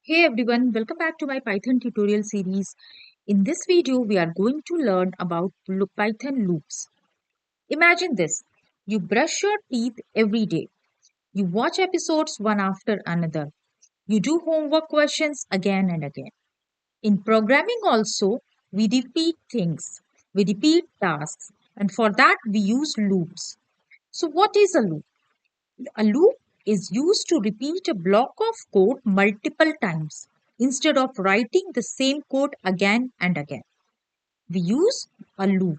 Hey everyone, welcome back to my Python tutorial series. In this video, we are going to learn about Python loops. Imagine this. You brush your teeth every day. You watch episodes one after another. You do homework questions again and again. In programming also, we repeat things. We repeat tasks. And for that, we use loops. So what is a loop? A loop is used to repeat a block of code multiple times instead of writing the same code again and again. We use a loop.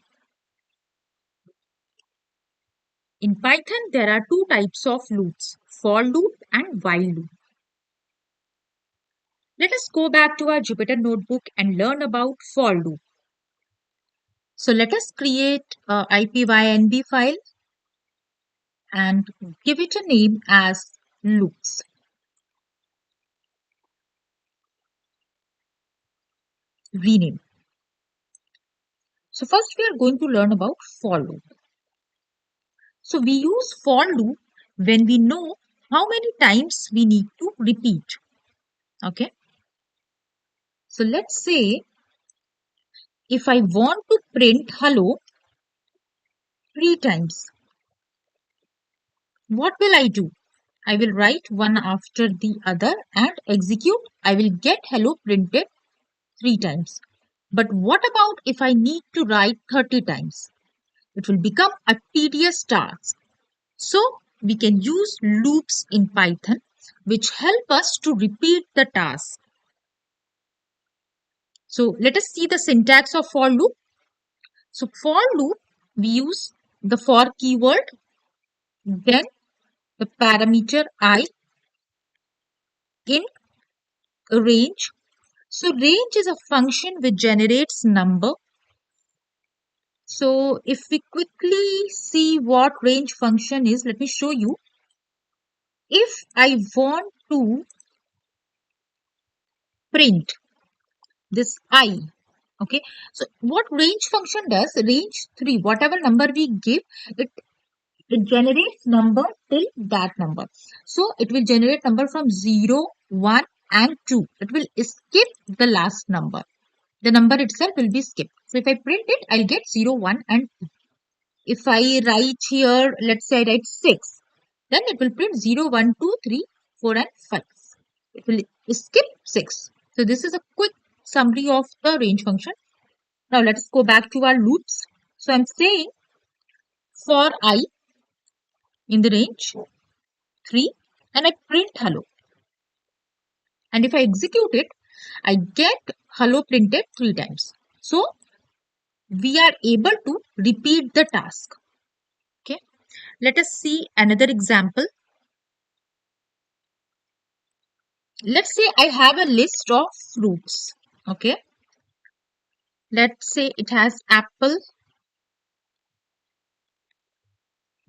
In Python, there are two types of loops, for loop and while loop. Let us go back to our Jupyter notebook and learn about for loop. So let us create a IPYNB file and give it a name as loops. Rename. So first we are going to learn about for loop. So we use for loop when we know how many times we need to repeat. Okay. So let's say if I want to print hello 3 times, what will I do? I will write one after the other and execute. I will get hello printed 3 times. But what about if I need to write 30 times? It will become a tedious task. So we can use loops in Python which help us to repeat the task. So let us see the syntax of for loop. So for loop, we use the for keyword, then the parameter I in range. So range is a function which generates number. So if we quickly see what range function is, let me show you. If I want to print this I, okay, so what range function does, range 3, whatever number we give, it generates number till that number. So it will generate number from 0, 1 and 2. It will skip the last number. The number itself will be skipped. So if I print it, I'll get 0, 1 and 2. If I write here, let's say I write 6, then it will print 0, 1, 2, 3, 4 and 5. It will skip 6. So this is a quick summary of the range function. Now let's go back to our loops. So I'm saying for I in the range 3 and I print hello. And if I execute it, I get hello printed 3 times. So we are able to repeat the task. Okay. Let us see another example. Let's say I have a list of fruits. Okay. Let's say it has apple,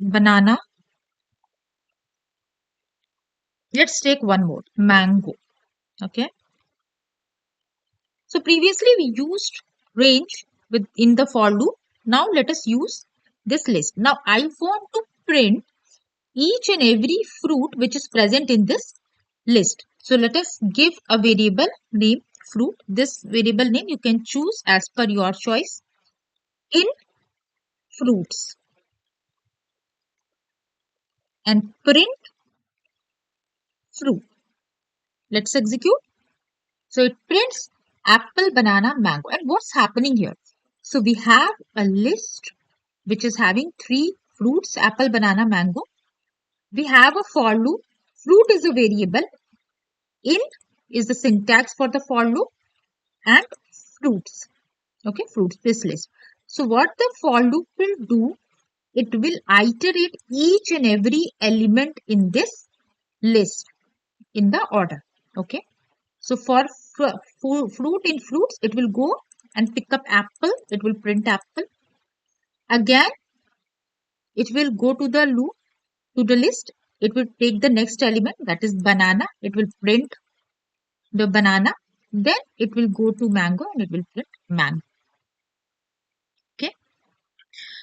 banana. Let's take one more, mango. Okay. So previously we used range within the for loop. Now let us use this list. Now I want to print each and every fruit which is present in this list. So let us give a variable name fruit. This variable name you can choose as per your choice. In fruits and print fruit. Let's execute. So it prints apple, banana, mango. And what's happening here? So we have a list which is having 3 fruits, apple, banana, mango. We have a for loop. Fruit is a variable. In is the syntax for the for loop and fruits. Okay, fruits, this list. So what the for loop will do, it will iterate each and every element in this list in the order. Okay. So for fruit in fruits, it will go and pick up apple. It will print apple. Again, it will go to the loop, to the list. It will take the next element, that is banana. It will print the banana. Then it will go to mango and it will print mango. Okay.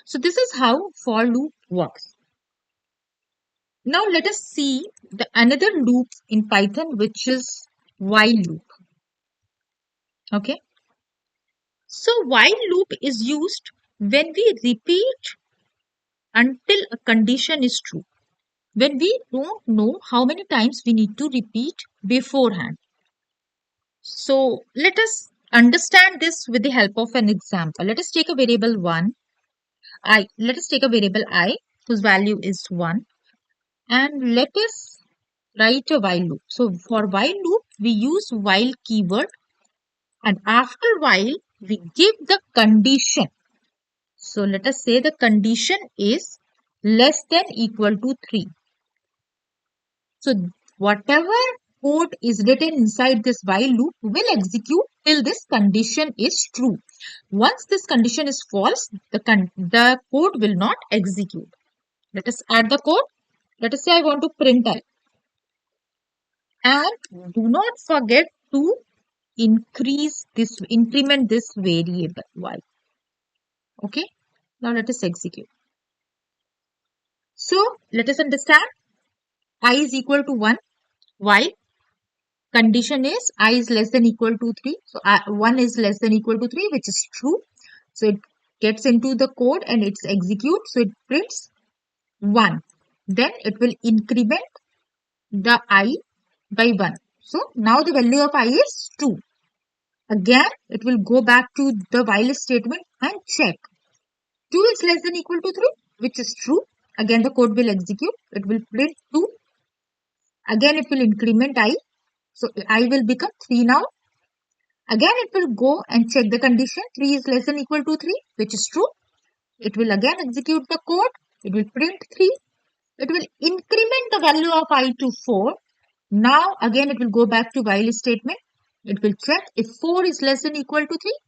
So this is how for loop works. Now let us see the another loop in Python which is while loop. Okay. So while loop is used when we repeat until a condition is true. When we don't know how many times we need to repeat beforehand. So let us understand this with the help of an example. Let us take a variable 1, I. Let us take a variable I whose value is 1, and let us write a while loop. So for while loop, we use while keyword, and after while, we give the condition. So let us say the condition is less than equal to 3. So whatever code is written inside this while loop will execute till this condition is true. Once this condition is false, the code will not execute. Let us add the code. Let us say I want to print I. And do not forget to increment this variable y. Okay. Now let us execute. So let us understand I is equal to 1 while condition is I is less than equal to 3. So 1 is less than equal to 3, which is true. So it gets into the code and it's execute. So it prints 1. Then it will increment the I by 1. So now the value of I is 2. Again, it will go back to the while statement and check. 2 is less than equal to 3, which is true. Again, the code will execute. It will print 2. Again, it will increment I. So I will become 3 now. Again, it will go and check the condition. 3 is less than equal to 3, which is true. It will again execute the code. It will print 3. It will increment the value of I to 4. Now, again, it will go back to while statement. It will check if 4 is less than equal to 3.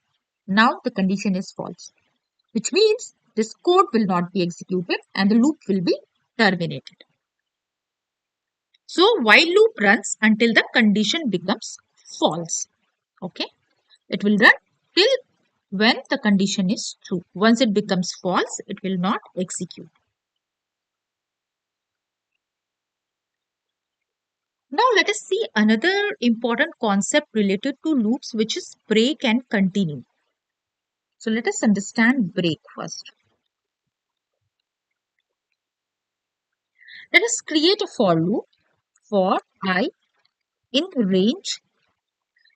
Now, the condition is false, which means this code will not be executed and the loop will be terminated. So, while loop runs until the condition becomes false. Okay. It will run till when the condition is true. Once it becomes false, it will not execute. Now let us see another important concept related to loops, which is break and continue. So let us understand break first. Let us create a for loop for I in range.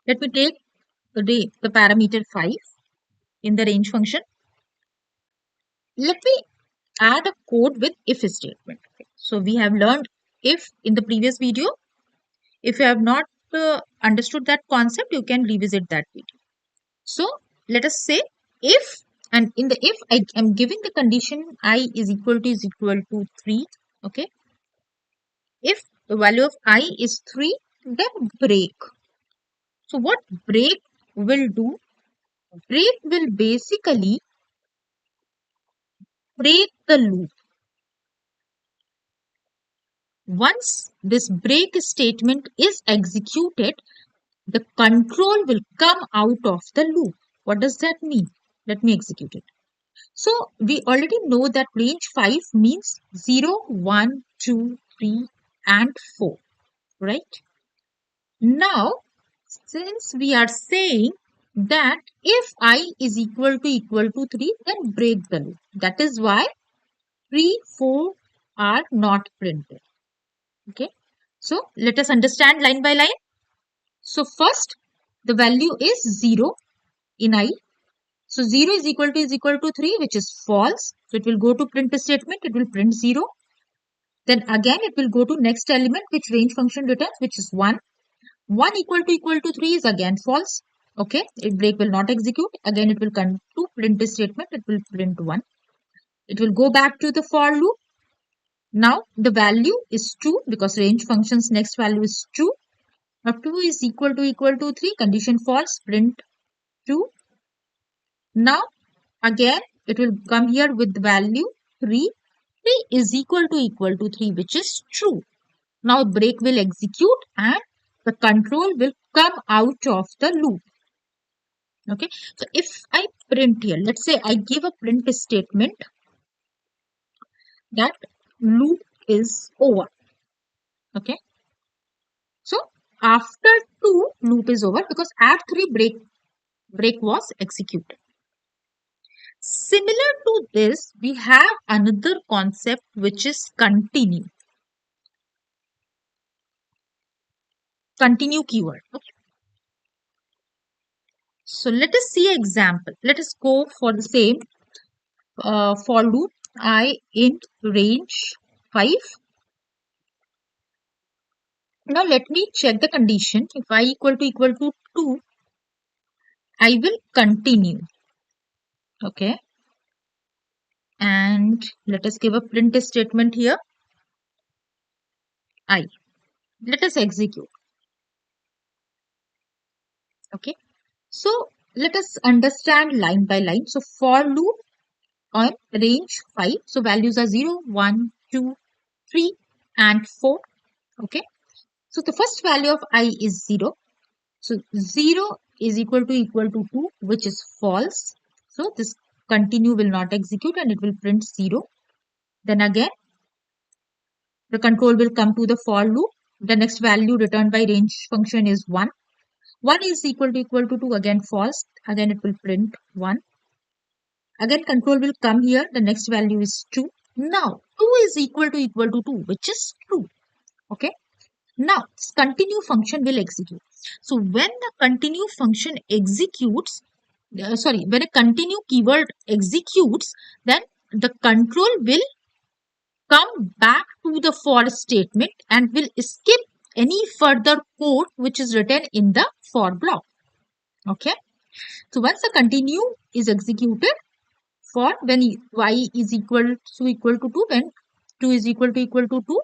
Let me take the parameter 5 in the range function. Let me add a code with if statement. So we have learned if in the previous video. If you have not understood that concept, you can revisit that video. So let us say if, and in the if I am giving the condition I is equal to 3. Okay. If the value of I is 3, then break. So what break will do? Break will basically break the loop. Once this break statement is executed, the control will come out of the loop. What does that mean? Let me execute it. So we already know that range 5 means 0, 1, 2, 3 and 4, right? Now, since we are saying that if I is equal to 3, then break the loop. That is why 3, 4 are not printed. Okay. So let us understand line by line. So first, the value is 0 in I. So 0 is equal to 3, which is false. So it will go to print statement. It will print 0. Then again, it will go to next element, which range function returns, which is 1. 1 equal to 3 is again false. Okay. Break will not execute. Again, it will come to print statement. It will print 1. It will go back to the for loop. Now the value is 2 because range function's next value is 2. Now 2 is equal to 3. Condition false. Print 2. Now again, it will come here with the value 3. 3 is equal to 3, which is true. Now break will execute and the control will come out of the loop. Okay. So if I print here, let's say I give a print statement that loop is over. Okay. So after 2 loop is over because at 3 break was executed. Similar to this, we have another concept which is continue. Continue keyword. Okay. So let us see an example. Let us go for the same for loop I int range 5. Now let me check the condition. If I equal to 2, I will continue. Okay. And let us give a print statement here. I. Let us execute. Okay. So let us understand line by line. So for loop on range 5. So values are 0, 1, 2, 3 and 4. Okay. So the first value of I is 0. So 0 is equal to 2, which is false. So this continue will not execute and it will print 0. Then again, the control will come to the for loop. The next value returned by range function is 1. 1 is equal to 2, again false. Again it will print 1. Again control will come here. The next value is 2. Now 2 is equal to 2, which is true. Okay. Now this continue function will execute. So when the continue function executes, when a continue keyword executes, then the control will come back to the for statement and will skip any further code which is written in the for block. Okay. So once the continue is executed for when y is equal to 2, when 2 is equal to 2,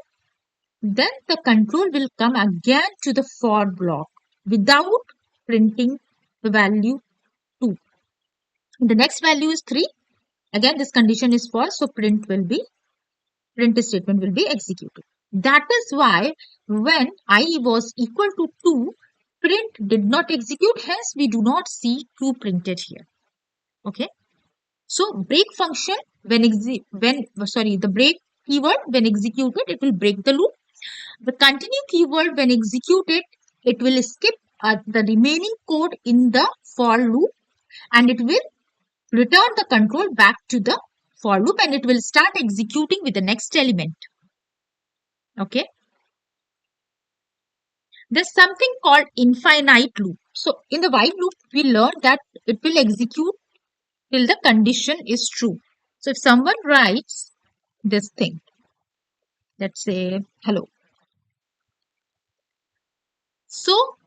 then the control will come again to the for block without printing the value 2. The next value is 3. Again, this condition is false, so print statement will be executed. That is why when I was equal to 2, print did not execute. Hence, we do not see 2 printed here. Okay. So break function the break keyword when executed, it will break the loop. The continue keyword when executed, it will skip the remaining code in the for loop and it will return the control back to the for loop and it will start executing with the next element. Okay. There's something called infinite loop. So in the while loop, we learned that it will execute till the condition is true. So if someone writes this thing, let's say hello. So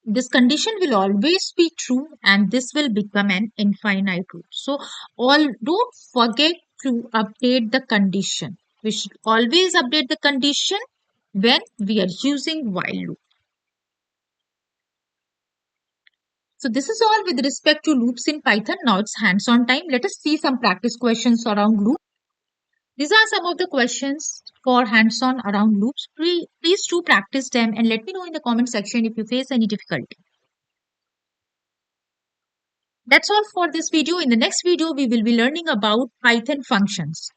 this condition will always be true and this will become an infinite loop. So don't forget to update the condition. We should always update the condition when we are using while loop. So this is all with respect to loops in Python. Now it's hands-on time. Let us see some practice questions around loops. These are some of the questions for hands-on around loops. Please do practice them and let me know in the comment section if you face any difficulty. That's all for this video. In the next video, we will be learning about Python functions.